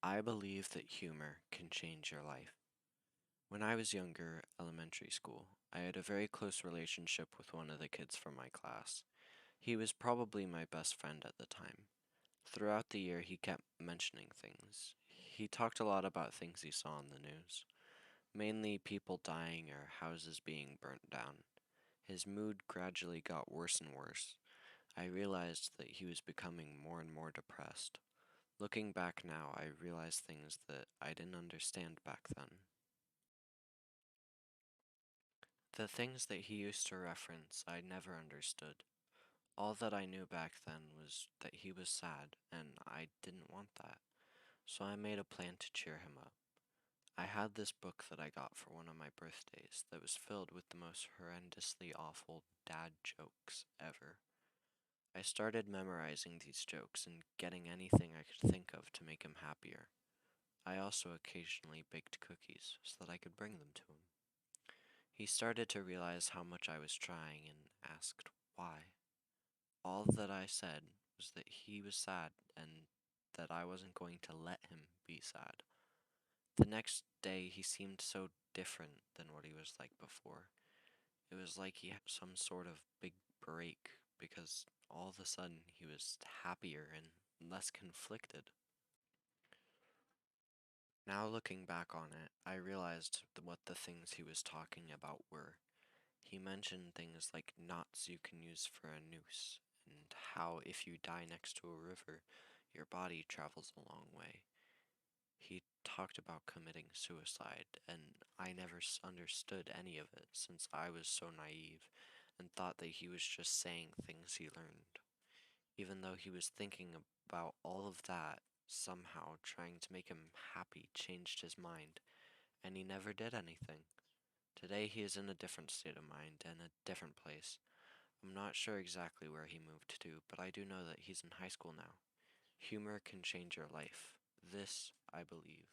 I believe that humor can change your life. When I was younger, elementary school, I had a very close relationship with one of the kids from my class. He was probably my best friend at the time. Throughout the year, he kept mentioning things. He talked a lot about things he saw in the news, mainly people dying or houses being burnt down. His mood gradually got worse and worse. I realized that he was becoming more and more depressed. Looking back now, I realize things that I didn't understand back then. The things that he used to reference, I never understood. All that I knew back then was that he was sad, and I didn't want that. So I made a plan to cheer him up. I had this book that I got for one of my birthdays that was filled with the most horrendously awful dad jokes ever. I started memorizing these jokes and getting anything I could think of to make him happier. I also occasionally baked cookies so that I could bring them to him. He started to realize how much I was trying and asked why. All that I said was that he was sad and that I wasn't going to let him be sad. The next day, he seemed so different than what he was like before. It was like he had some sort of big break because all of a sudden he was happier and less conflicted. Now looking back on it, I realized what the things he was talking about were. He mentioned things like knots you can use for a noose, and how if you die next to a river, your body travels a long way. He talked about committing suicide, and I never understood any of it since I was so naive and thought that he was just saying things he learned. Even though he was thinking about all of that, somehow trying to make him happy changed his mind, and he never did anything. Today he is in a different state of mind and a different place. I'm not sure exactly where he moved to, but I do know that he's in high school now. Humor can change your life. This I believe.